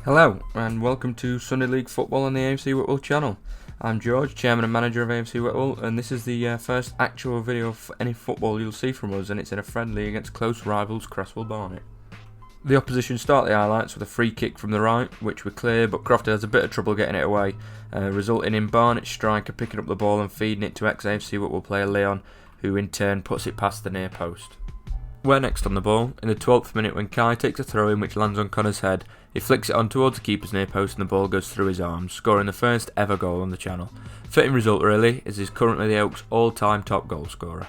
Hello and welcome to Sunday League Football on the AFC Whitwell channel. I'm George, Chairman and Manager of AFC Whitwell, and this is the first actual video of any football you'll see from us, and it's in a friendly against close rivals Creswell Barnett. The opposition start the highlights with a free kick from the right, which were clear, but Crofty has a bit of trouble getting it away, resulting in Barnett's striker picking up the ball and feeding it to ex-AFC Whitwell player Leon, who in turn puts it past the near post. We're next on the ball, in the 12th minute when Kai takes a throw in which lands on Connor's head. He flicks it on towards the keeper's near post and the ball goes through his arms, scoring the first ever goal on the channel. Fitting result really, as he's currently the Oaks' all-time top goal scorer.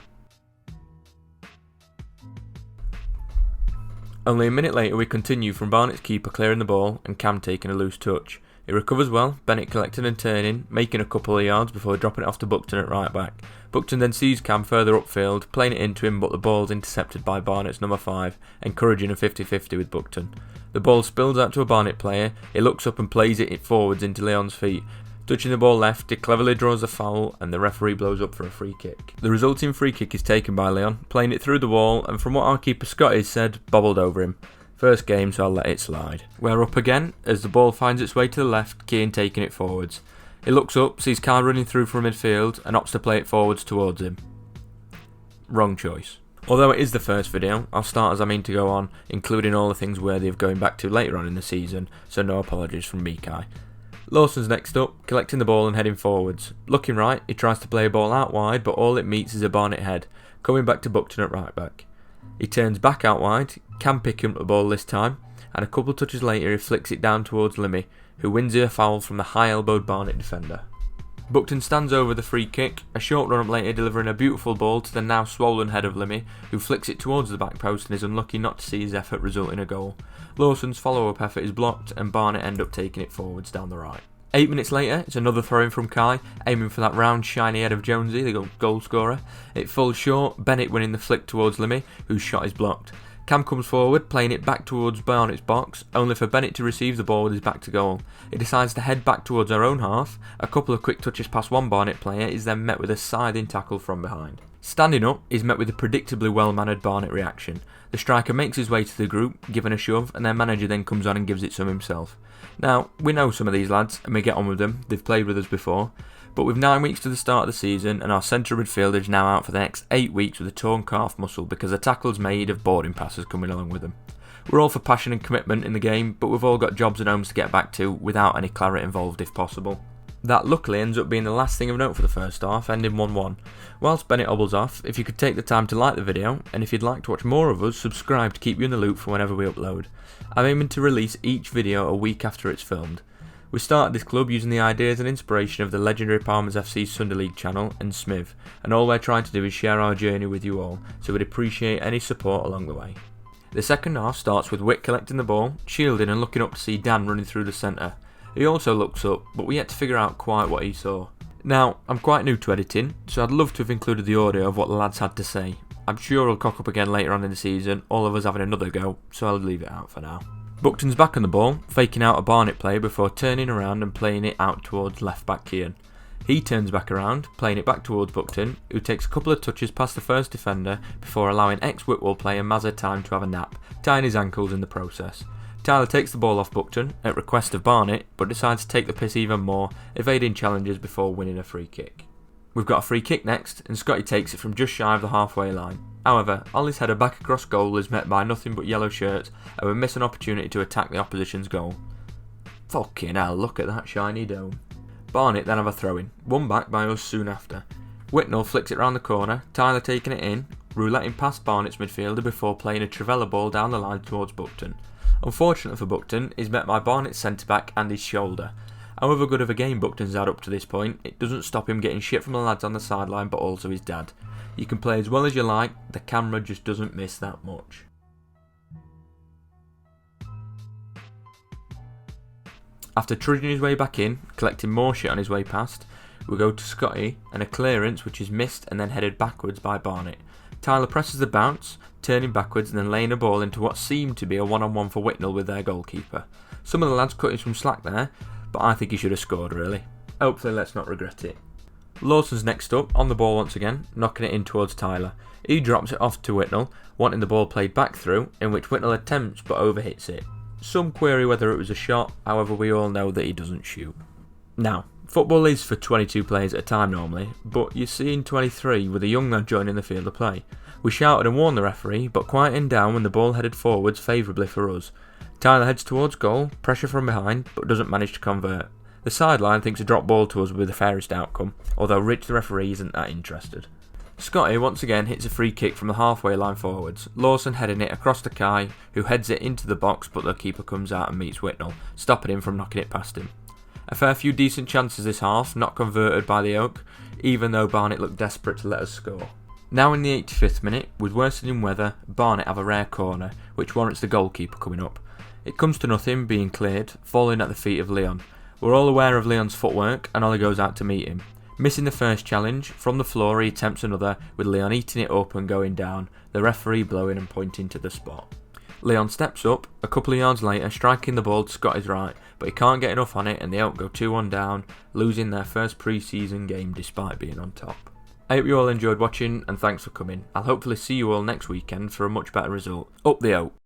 Only a minute later we continue from Barnett's keeper clearing the ball and Cam taking a loose touch. He recovers well, Bennett collecting and turning, making a couple of yards before dropping it off to Buckton at right back. Buckton then sees Cam further upfield, playing it into him, but the ball's intercepted by Barnett's number 5, encouraging a 50-50 with Buckton. The ball spills out to a Barnett player, he looks up and plays it forwards into Leon's feet. Touching the ball left, he cleverly draws a foul and the referee blows up for a free kick. The resulting free kick is taken by Leon, playing it through the wall, and from what our keeper Scotty said, bobbled over him. First game, so I'll let it slide. We're up again as the ball finds its way to the left, Keane taking it forwards. He looks up, sees Kai running through from midfield and opts to play it forwards towards him. Wrong choice. Although it is the first video, I'll start as I mean to go on, including all the things worthy of going back to later on in the season, so no apologies from me, Kai. Lawson's next up, collecting the ball and heading forwards. Looking right, he tries to play a ball out wide, but all it meets is a Barnett head, coming back to Buckton at right back. He turns back out wide, can pick up the ball this time, and a couple touches later he flicks it down towards Limmy, who wins a foul from the high-elbowed Barnett defender. Buckton stands over the free kick, a short run-up later delivering a beautiful ball to the now swollen head of Limmy, who flicks it towards the back post and is unlucky not to see his effort result in a goal. Lawson's follow-up effort is blocked and Barnett end up taking it forwards down the right. 8 minutes later, it's another throw-in from Kai, aiming for that round, shiny head of Jonesy, the goal scorer. It falls short, Bennett winning the flick towards Limmy, whose shot is blocked. Cam comes forward, playing it back towards Barnett's box, only for Bennett to receive the ball with his back to goal. He decides to head back towards our own half. A couple of quick touches past one Barnett player is then met with a scything tackle from behind. Standing up, he's met with a predictably well-mannered Barnett reaction. The striker makes his way to the group, giving a shove, and their manager then comes on and gives it some himself. Now, we know some of these lads, and we get on with them, they've played with us before, but with 9 weeks to the start of the season and our centre midfielder is now out for the next 8 weeks with a torn calf muscle because the tackle's made of boarding passes coming along with them. We're all for passion and commitment in the game, but we've all got jobs and homes to get back to without any claret involved if possible. That luckily ends up being the last thing of note for the first half, ending 1-1. Whilst Bennett hobbles off, if you could take the time to like the video, and if you'd like to watch more of us, subscribe to keep you in the loop for whenever we upload. I'm aiming to release each video a week after it's filmed. We started this club using the ideas and inspiration of the legendary Palmers FC Sunday League channel and Smith, and all we're trying to do is share our journey with you all, so we'd appreciate any support along the way. The second half starts with Wick collecting the ball, shielding and looking up to see Dan running through the centre. He also looks up, but we yet to figure out quite what he saw. Now, I'm quite new to editing, so I'd love to have included the audio of what the lads had to say. I'm sure it'll cock up again later on in the season, all of us having another go, so I'll leave it out for now. Buckton's back on the ball, faking out a Barnett play before turning around and playing it out towards left back Keane. He turns back around, playing it back towards Buckton, who takes a couple of touches past the first defender before allowing ex-Whitwell player Mazza time to have a nap, tying his ankles in the process. Tyler takes the ball off Buckton, at request of Barnett, but decides to take the piss even more, evading challenges before winning a free kick. We've got a free kick next, and Scotty takes it from just shy of the halfway line. However, Ollie's header back across goal is met by nothing but yellow shirts, and we miss an opportunity to attack the opposition's goal. Fucking hell, look at that shiny dome. Barnett then have a throw-in, won back by us soon after. Whitnell flicks it round the corner, Tyler taking it in, rouletting past Barnett's midfielder before playing a Trivella ball down the line towards Buckton. Unfortunately for Buckton, he's met by Barnett's centre-back and his shoulder. However good of a game Buckton's had up to this point, it doesn't stop him getting shit from the lads on the sideline but also his dad. You can play as well as you like, the camera just doesn't miss that much. After trudging his way back in, collecting more shit on his way past, we go to Scotty and a clearance which is missed and then headed backwards by Barnett. Tyler presses the bounce, turning backwards and then laying a ball into what seemed to be a one-on-one for Whitnell with their goalkeeper. Some of the lads cut him some slack there, but I think he should have scored really. Hopefully let's not regret it. Lawson's next up, on the ball once again, knocking it in towards Tyler. He drops it off to Whitnell, wanting the ball played back through, in which Whitnell attempts but overhits it. Some query whether it was a shot, however we all know that he doesn't shoot. Now, football is for 22 players at a time normally, but you're seeing 23 with a young lad joining the field of play. We shouted and warned the referee, but quieting down when the ball headed forwards favourably for us. Tyler heads towards goal, pressure from behind, but doesn't manage to convert. The sideline thinks a drop ball to us would be the fairest outcome, although Rich the referee isn't that interested. Scotty once again hits a free kick from the halfway line forwards, Lawson heading it across to Kai, who heads it into the box but the keeper comes out and meets Whitwell, stopping him from knocking it past him. A fair few decent chances this half, not converted by the Oak, even though Barnett looked desperate to let us score. Now in the 85th minute, with worsening weather, Barnett have a rare corner, which warrants the goalkeeper coming up. It comes to nothing, being cleared, falling at the feet of Leon. We're all aware of Leon's footwork, and Ollie goes out to meet him. Missing the first challenge, from the floor he attempts another, with Leon eating it up and going down, the referee blowing and pointing to the spot. Leon steps up, a couple of yards later, striking the ball to Scotty's right, but he can't get enough on it and the Elk go 2-1 down, losing their first pre-season game despite being on top. I hope you all enjoyed watching and thanks for coming. I'll hopefully see you all next weekend for a much better result. Up the Elk!